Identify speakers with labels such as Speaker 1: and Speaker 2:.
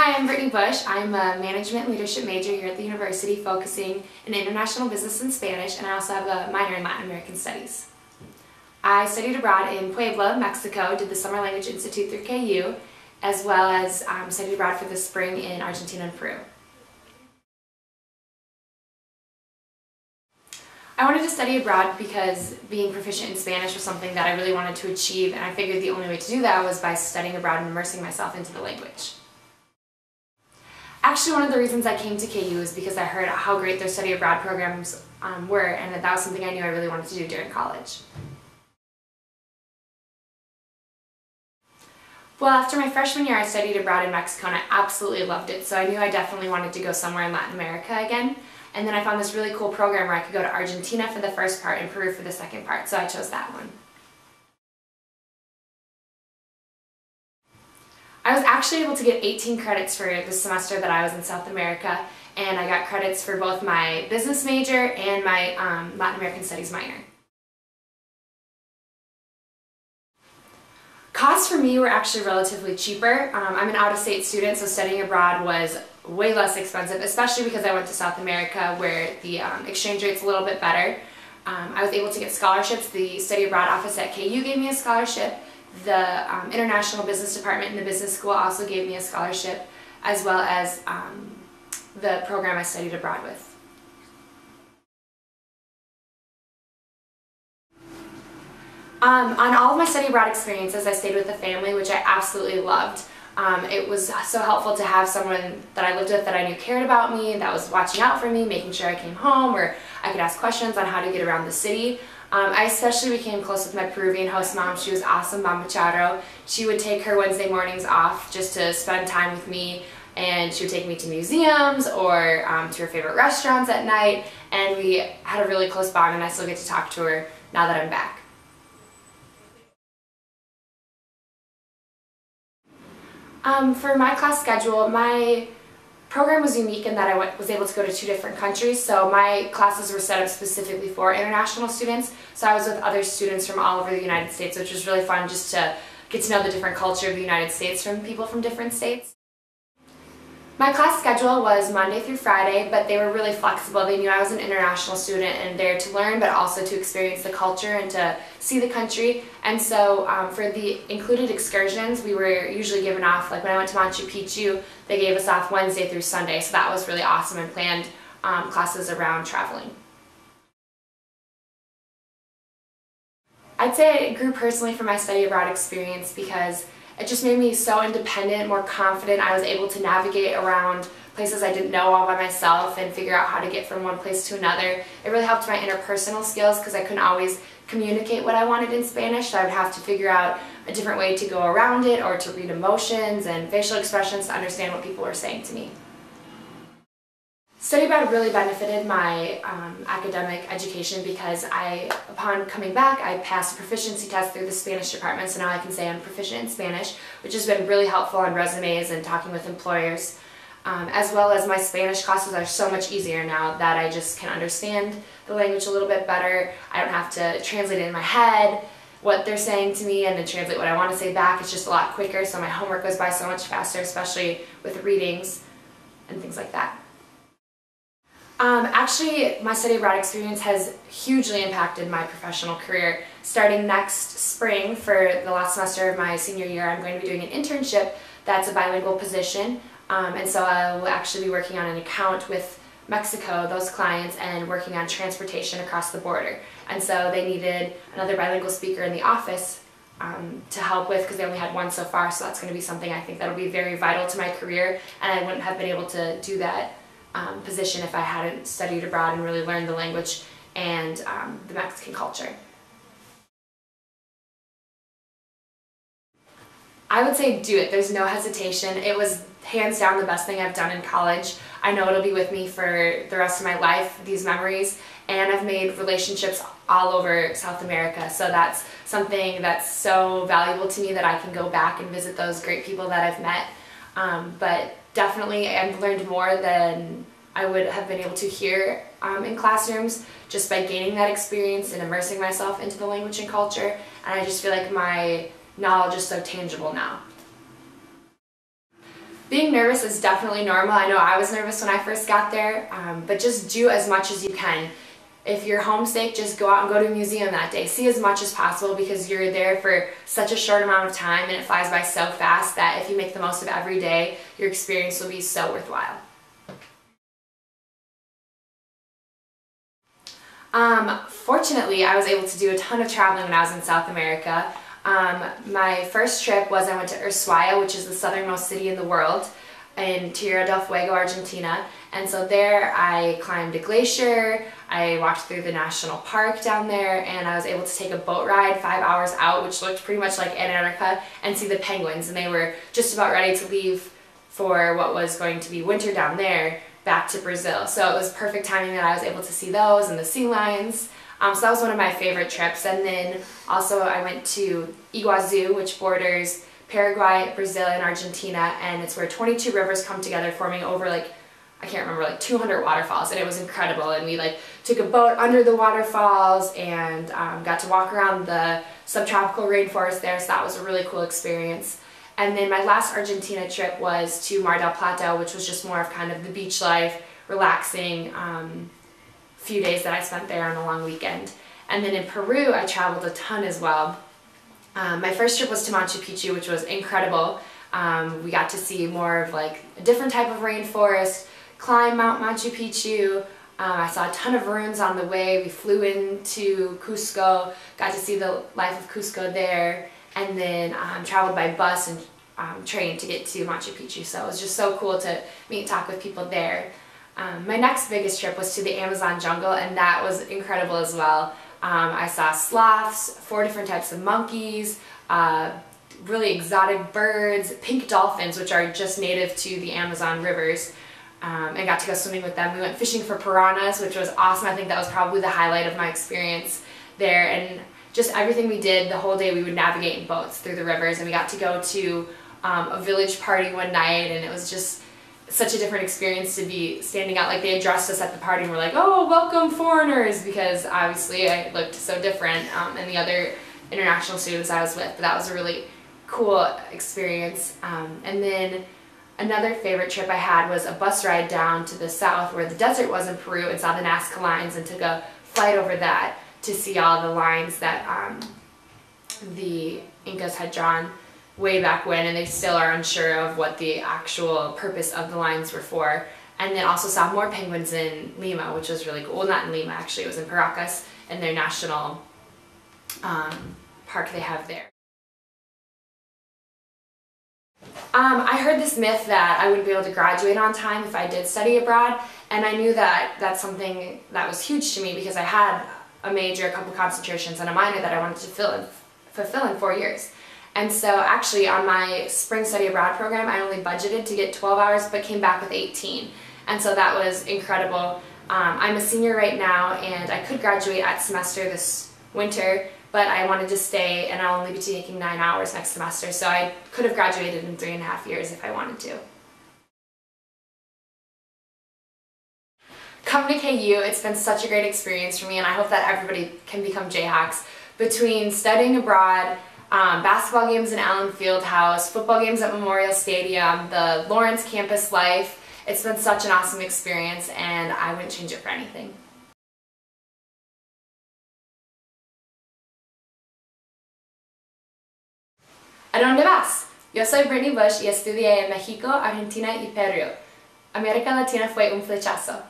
Speaker 1: Hi, I'm Brittany Bush. I'm a management leadership major here at the university focusing in international business and Spanish, and I also have a minor in Latin American studies. I studied abroad in Puebla, Mexico, did the Summer Language Institute through KU, as well as studied abroad for the spring in Argentina and Peru. I wanted to study abroad because being proficient in Spanish was something that I really wanted to achieve, and I figured the only way to do that was by studying abroad and immersing myself into the language. Actually, one of the reasons I came to KU is because I heard how great their study abroad programs were, and that was something I knew I really wanted to do during college. Well, after my freshman year, I studied abroad in Mexico, and I absolutely loved it, so I knew I definitely wanted to go somewhere in Latin America again. And then I found this really cool program where I could go to Argentina for the first part and Peru for the second part, so I chose that one. I was actually able to get 18 credits for the semester that I was in South America, and I got credits for both my business major and my Latin American studies minor. Costs for me were actually relatively cheaper. I'm an out-of-state student, so studying abroad was way less expensive, especially because I went to South America where the exchange rate's a little bit better. I was able to get scholarships. The study abroad office at KU gave me a scholarship. The International Business Department in the business school also gave me a scholarship, as well as the program I studied abroad with. On all of my study abroad experiences, I stayed with a family, which I absolutely loved. It was so helpful to have someone that I lived with that I knew cared about me, that was watching out for me, making sure I came home, or I could ask questions on how to get around the city. I especially became close with my Peruvian host mom. She was awesome, Mama Charo. She would take her Wednesday mornings off just to spend time with me, and she would take me to museums or to her favorite restaurants at night, and we had a really close bond, and I still get to talk to her now that I'm back. For my class schedule, my program was unique in that I was able to go to 2 different countries, so my classes were set up specifically for international students, so I was with other students from all over the United States, which was really fun just to get to know the different culture of the United States from people from different states. My class schedule was Monday through Friday, but they were really flexible. They knew I was an international student and there to learn, but also to experience the culture and to see the country. And so for the included excursions, we were usually given off, like when I went to Machu Picchu, they gave us off Wednesday through Sunday, so that was really awesome, and planned classes around traveling. I'd say I grew personally from my study abroad experience because it just made me so independent, more confident. I was able to navigate around places I didn't know all by myself and figure out how to get from one place to another. It really helped my interpersonal skills because I couldn't always communicate what I wanted in Spanish, so I would have to figure out a different way to go around it or to read emotions and facial expressions to understand what people were saying to me. Study abroad really benefited my academic education because upon coming back, I passed a proficiency test through the Spanish department, so now I can say I'm proficient in Spanish, which has been really helpful on resumes and talking with employers. As well as my Spanish classes are so much easier now that I just can understand the language a little bit better. I don't have to translate it in my head, what they're saying to me, and then translate what I want to say back. It's just a lot quicker, so my homework goes by so much faster, especially with readings and things like that. Actually, my study abroad experience has hugely impacted my professional career. Starting next spring, for the last semester of my senior year, I'm going to be doing an internship that's a bilingual position, and so I will actually be working on an account with Mexico, those clients, and working on transportation across the border. And so they needed another bilingual speaker in the office to help with, because they only had one so far, so that's going to be something I think that will be very vital to my career, and I wouldn't have been able to do that position if I hadn't studied abroad and really learned the language and the Mexican culture. I would say do it. There's no hesitation. It was hands down the best thing I've done in college. I know it'll be with me for the rest of my life, these memories, and I've made relationships all over South America, so that's something that's so valuable to me that I can go back and visit those great people that I've met. But definitely I've learned more than I would have been able to here in classrooms just by gaining that experience and immersing myself into the language and culture, and I just feel like my knowledge is so tangible now. Being nervous is definitely normal. I know I was nervous when I first got there, but just do as much as you can. If you're homesick, just go out and go to a museum that day. See as much as possible because you're there for such a short amount of time and it flies by so fast that if you make the most of every day, your experience will be so worthwhile. Fortunately, I was able to do a ton of traveling when I was in South America. My first trip was I went to Ushuaia, which is the southernmost city in the world, in Tierra del Fuego, Argentina. And so there I climbed a glacier, I walked through the national park down there, and I was able to take a boat ride 5 hours out, which looked pretty much like Antarctica, and see the penguins. And they were just about ready to leave for what was going to be winter down there, back to Brazil. So it was perfect timing that I was able to see those and the sea lions. So that was one of my favorite trips. And then also I went to Iguazu, which borders Paraguay, Brazil, and Argentina, and it's where 22 rivers come together, forming over I can't remember, 200 waterfalls, and it was incredible. And we took a boat under the waterfalls and got to walk around the subtropical rainforest there, so that was a really cool experience. And then my last Argentina trip was to Mar del Plata, which was just more of kind of the beach life, relaxing few days that I spent there on a long weekend. And then in Peru, I traveled a ton as well. My first trip was to Machu Picchu, which was incredible. We got to see more of a different type of rainforest, climb Mount Machu Picchu. I saw a ton of ruins on the way. We flew into Cusco, got to see the life of Cusco there, and then traveled by bus and train to get to Machu Picchu. So it was just so cool to meet and talk with people there. My next biggest trip was to the Amazon jungle, and that was incredible as well. I saw sloths, 4 different types of monkeys, really exotic birds, pink dolphins, which are just native to the Amazon rivers, and got to go swimming with them. We went fishing for piranhas, which was awesome. I think that was probably the highlight of my experience there. And just everything we did the whole day, we would navigate in boats through the rivers, and we got to go to a village party one night, and it was just such a different experience to be standing out. They addressed us at the party and were like, "Oh, welcome foreigners," because obviously I looked so different than the other international students I was with, but that was a really cool experience. And then another favorite trip I had was a bus ride down to the south where the desert was in Peru, and saw the Nazca lines and took a flight over that to see all the lines that the Incas had drawn way back when, and they still are unsure of what the actual purpose of the lines were for. And then also saw more penguins in Lima, which was really cool. Well, not in Lima actually, it was in Paracas, in their national park they have there. I heard this myth that I wouldn't be able to graduate on time if I did study abroad, and I knew that that's something that was huge to me because I had a major, a couple concentrations, and a minor that I wanted to fulfill in 4 years. And so actually on my spring study abroad program, I only budgeted to get 12 hours but came back with 18. And so that was incredible. I'm a senior right now, and I could graduate at semester this winter, but I wanted to stay, and I'll only be taking 9 hours next semester, so I could have graduated in 3.5 years if I wanted to. Coming to KU, it's been such a great experience for me, and I hope that everybody can become Jayhawks. Between studying abroad, basketball games in Allen Fieldhouse, football games at Memorial Stadium, the Lawrence campus life, it's been such an awesome experience, and I wouldn't change it for anything. ¿A dónde vas? Yo soy Brittany Bush y estudié en México, Argentina y Perú. América Latina fue un flechazo.